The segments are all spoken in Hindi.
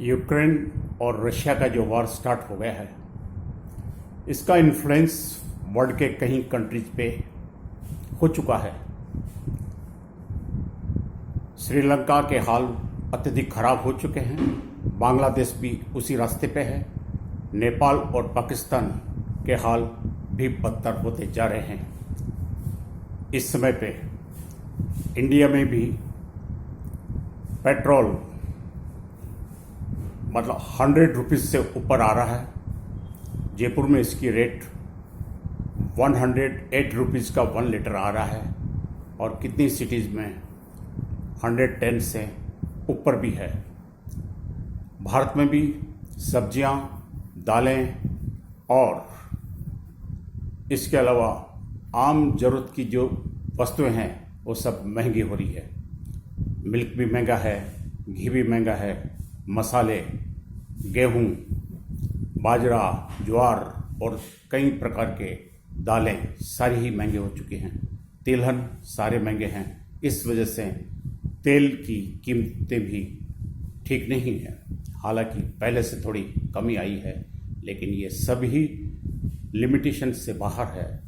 यूक्रेन और रशिया का जो वॉर स्टार्ट हो गया है, इसका इन्फ्लुएंस वर्ल्ड के कई कंट्रीज पे हो चुका है। श्रीलंका के हाल अत्यधिक खराब हो चुके हैं, बांग्लादेश भी उसी रास्ते पे है, नेपाल और पाकिस्तान के हाल भी बदतर होते जा रहे हैं। इस समय पे इंडिया में भी पेट्रोल मतलब 100 रुपीज़ से ऊपर आ रहा है। जयपुर में इसकी रेट 108 रुपीज़ का 1 लीटर आ रहा है और कितनी सिटीज़ में 110 से ऊपर भी है। भारत में भी सब्जियां, दालें और इसके अलावा आम ज़रूरत की जो वस्तुएं हैं वो सब महंगी हो रही है। मिल्क भी महंगा है, घी भी महंगा है, मसाले, गेहूं, बाजरा, ज्वार और कई प्रकार के दालें सारी ही महंगे हो चुके हैं। तिलहन सारे महंगे हैं। इस वजह से तेल की कीमतें भी ठीक नहीं है। हालांकि पहले से थोड़ी कमी आई है, लेकिन ये सभी लिमिटेशन से बाहर है।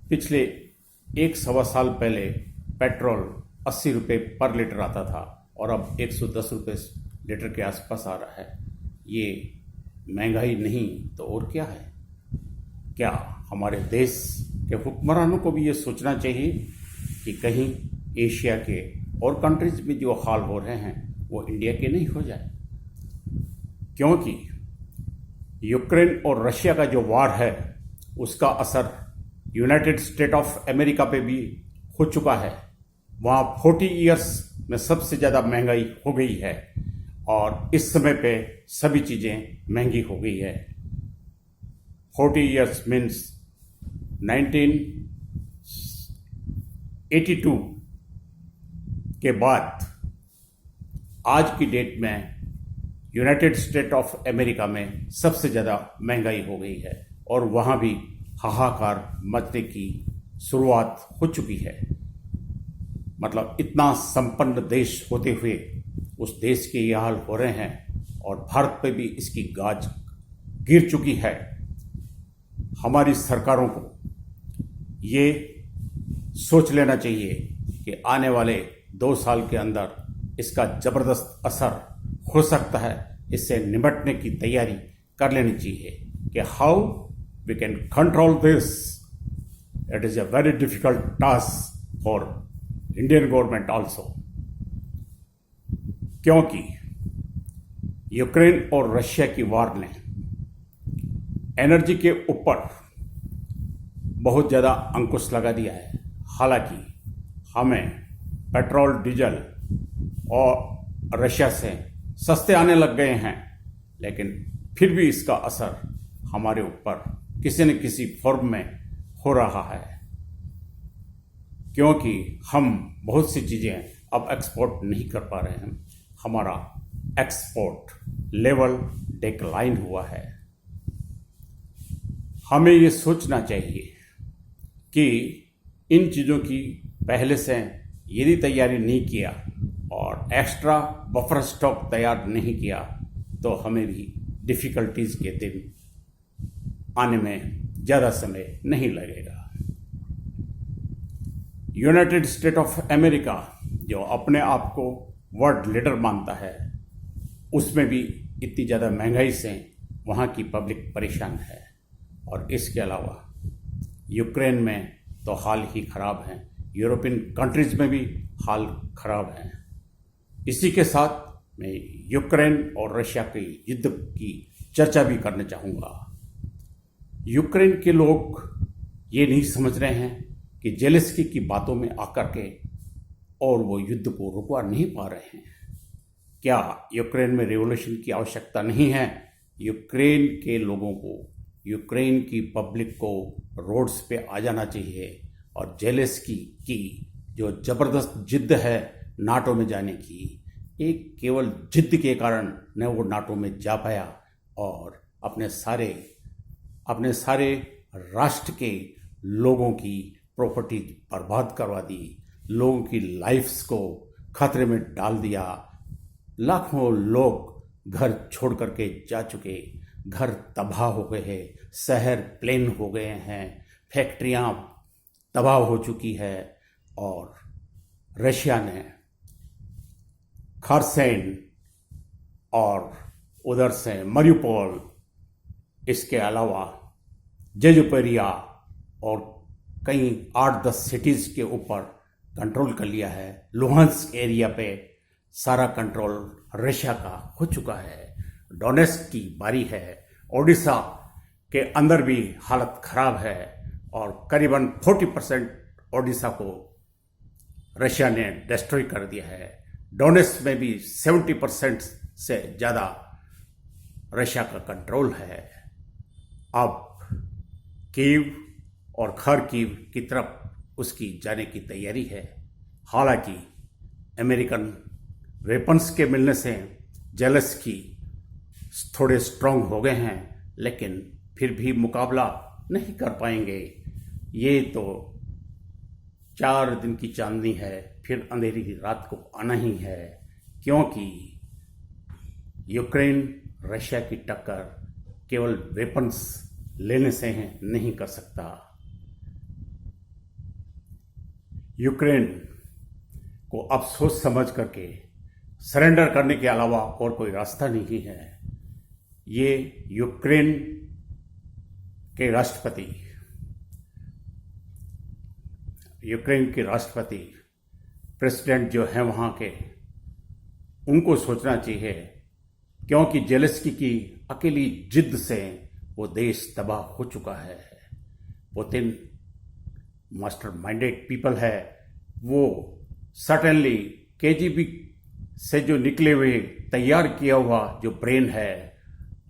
पिछले 1 सवा साल पहले पेट्रोल 80 रुपये पर लीटर आता था और अब 110 रुपये लीटर के आसपास आ रहा है। ये महंगाई नहीं तो और क्या है? क्या हमारे देश के हुक्मरानों को भी ये सोचना चाहिए कि कहीं एशिया के और कंट्रीज में जो हाल हो रहे हैं वो इंडिया के नहीं हो जाए? क्योंकि यूक्रेन और रशिया का जो वार है उसका असर यूनाइटेड स्टेट ऑफ अमेरिका पे भी हो चुका है। वहाँ 40 इयर्स में सबसे ज़्यादा महंगाई हो गई है और इस समय पे सभी चीज़ें महंगी हो गई है। 40 इयर्स मीन्स 1982 के बाद आज की डेट में यूनाइटेड स्टेट ऑफ अमेरिका में सबसे ज़्यादा महंगाई हो गई है और वहाँ भी हाहाकार मचने की शुरुआत हो चुकी है। मतलब इतना संपन्न देश होते हुए उस देश के ये हाल हो रहे हैं और भारत पे भी इसकी गाज गिर चुकी है। हमारी सरकारों को ये सोच लेना चाहिए कि आने वाले 2 साल के अंदर इसका ज़बरदस्त असर हो सकता है। इससे निपटने की तैयारी कर लेनी चाहिए कि how we can control this. It is a very difficult task for Indian government also, क्योंकि यूक्रेन और रशिया की वार ने एनर्जी के ऊपर बहुत ज़्यादा अंकुश लगा दिया है। हालांकि हमें पेट्रोल, डीजल और रशिया से सस्ते आने लग गए हैं, लेकिन फिर भी इसका असर हमारे ऊपर किसी न किसी फॉर्म में हो रहा है, क्योंकि हम बहुत सी चीज़ें अब एक्सपोर्ट नहीं कर पा रहे हैं। हमारा एक्सपोर्ट लेवल डिक्लाइन हुआ है। हमें ये सोचना चाहिए कि इन चीज़ों की पहले से यदि तैयारी नहीं किया और एक्स्ट्रा बफर स्टॉक तैयार नहीं किया तो हमें भी डिफ़िकल्टीज़ के दिन आने में ज़्यादा समय नहीं लगेगा। यूनाइटेड स्टेट ऑफ अमेरिका जो अपने आप को वर्ल्ड लीडर मानता है, उसमें भी इतनी ज़्यादा महंगाई से वहाँ की पब्लिक परेशान है। और इसके अलावा यूक्रेन में तो हाल ही ख़राब हैं, यूरोपियन कंट्रीज़ में भी हाल ख़राब हैं। इसी के साथ मैं यूक्रेन और रशिया के युद्ध की चर्चा भी करना चाहूँगा। यूक्रेन के लोग ये नहीं समझ रहे हैं कि जेलेंस्की की बातों में आकर के और वो युद्ध को रुकवा नहीं पा रहे हैं। क्या यूक्रेन में रिवॉल्यूशन की आवश्यकता नहीं है? यूक्रेन के लोगों को, यूक्रेन की पब्लिक को रोड्स पे आ जाना चाहिए और जेलेंस्की की जो ज़बरदस्त जिद्द है नाटो में जाने की, एक केवल जिद्द के कारण न वो नाटो में जा पाया और अपने सारे राष्ट्र के लोगों की प्रॉपर्टी बर्बाद करवा दी, लोगों की लाइफ्स को खतरे में डाल दिया। लाखों लोग घर छोड़ करके जा चुके, घर तबाह हो गए हैं, शहर प्लेन हो गए हैं, फैक्ट्रियां तबाह हो चुकी है। और रशिया ने खरसेन और उधर से मरियुपोल, इसके अलावा जेजुपेरिया और कई 8-10 सिटीज़ के ऊपर कंट्रोल कर लिया है। लुहांस्क एरिया पे सारा कंट्रोल रशिया का हो चुका है। डोनेट्स्क की बारी है। ओडिशा के अंदर भी हालत खराब है और करीबन 40% ओडिशा को रशिया ने डिस्ट्रॉय कर दिया है। डोनेट्स्क में भी 70% से ज़्यादा रशिया का कंट्रोल है। अब कीव और खार्किव की तरफ उसकी जाने की तैयारी है। हालांकि अमेरिकन वेपन्स के मिलने से जेलेंस्की थोड़े स्ट्रांग हो गए हैं, लेकिन फिर भी मुकाबला नहीं कर पाएंगे। ये तो 4 दिन की चांदनी है, फिर अंधेरी रात को आना ही है, क्योंकि यूक्रेन रशिया की टक्कर केवल वेपन्स लेने से नहीं कर सकता। यूक्रेन को अब सोच समझ करके सरेंडर करने के अलावा और कोई रास्ता नहीं है। ये यूक्रेन के राष्ट्रपति प्रेसिडेंट जो हैं वहाँ के, उनको सोचना चाहिए, क्योंकि जेलेंस्की की अकेली जिद से वो देश तबाह हो चुका है। पुतिन मास्टर माइंडेड पीपल है। वो सर्टेनली केजीबी से जो निकले हुए तैयार किया हुआ जो ब्रेन है,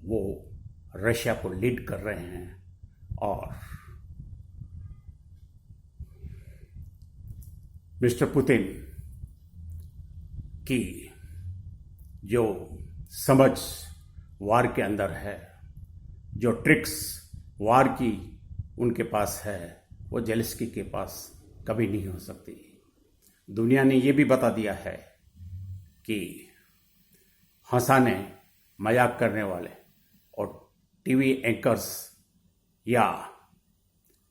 वो रशिया को लीड कर रहे हैं। और मिस्टर पुतिन की जो समझ वार के अंदर है, जो ट्रिक्स वार की उनके पास है, वो जेलेंस्की के पास कभी नहीं हो सकती। दुनिया ने ये भी बता दिया है कि हंसाने मजाक करने वाले और टीवी एंकर्स या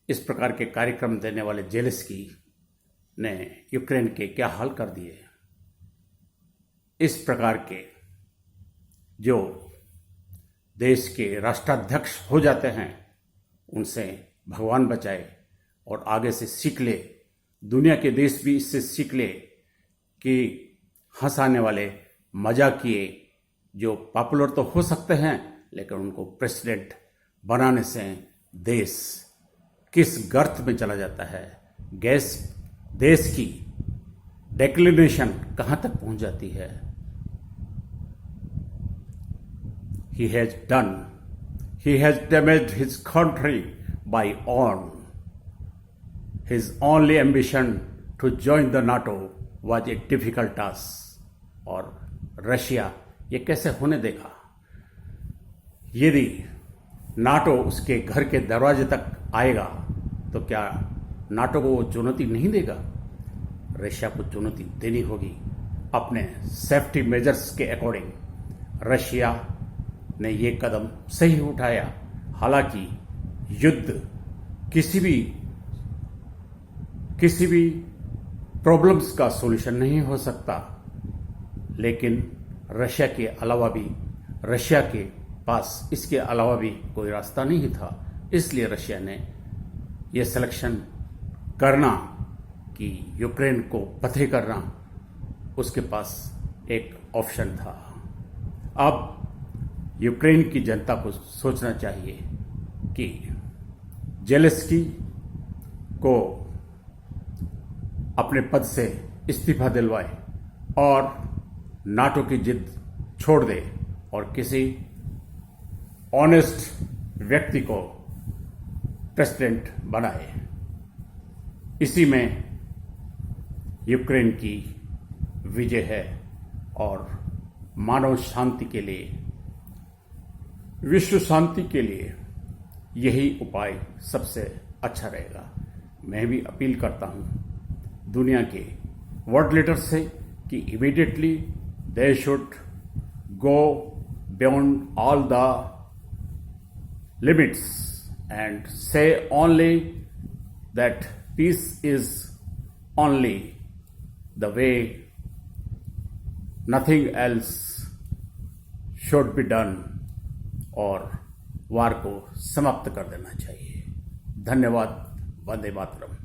इस प्रकार के कार्यक्रम देने वाले जेलेंस्की ने यूक्रेन के क्या हाल कर दिए। इस प्रकार के जो देश के राष्ट्राध्यक्ष हो जाते हैं, उनसे भगवान बचाए और आगे से सीख ले, दुनिया के देश भी इससे सीख ले कि हंसाने वाले मजाकिए जो पॉपुलर तो हो सकते हैं, लेकिन उनको प्रेसिडेंट बनाने से देश किस गर्त में चला जाता है, देश की डिक्लिनेशन कहाँ तक पहुँच जाती है। He has damaged his country by his only ambition to join the NATO was a difficult task। और रशिया ये कैसे होने देगा? यदि नाटो उसके घर के दरवाजे तक आएगा तो क्या नाटो को वो चुनौती नहीं देगा? रशिया को चुनौती देनी होगी अपने सेफ्टी मेजर्स के अकॉर्डिंग। रशिया ने ये कदम सही उठाया। हालांकि युद्ध किसी भी प्रॉब्लम्स का सॉल्यूशन नहीं हो सकता, लेकिन रशिया के पास इसके अलावा भी कोई रास्ता नहीं था। इसलिए रशिया ने यह सिलेक्शन करना कि यूक्रेन को फतेह करना उसके पास एक ऑप्शन था। अब यूक्रेन की जनता को सोचना चाहिए कि जेलेंस्की को अपने पद से इस्तीफा दिलवाए और नाटो की जिद छोड़ दे और किसी ऑनेस्ट व्यक्ति को प्रेसिडेंट बनाए। इसी में यूक्रेन की विजय है और मानव शांति के लिए, विश्व शांति के लिए यही उपाय सबसे अच्छा रहेगा। मैं भी अपील करता हूँ दुनिया के वर्ल्ड लीडर्स से कि immediately they should go beyond all the limits and say only that peace is only the way, nothing else should be done और वार को समाप्त कर देना चाहिए। धन्यवाद। वंदे मातरम।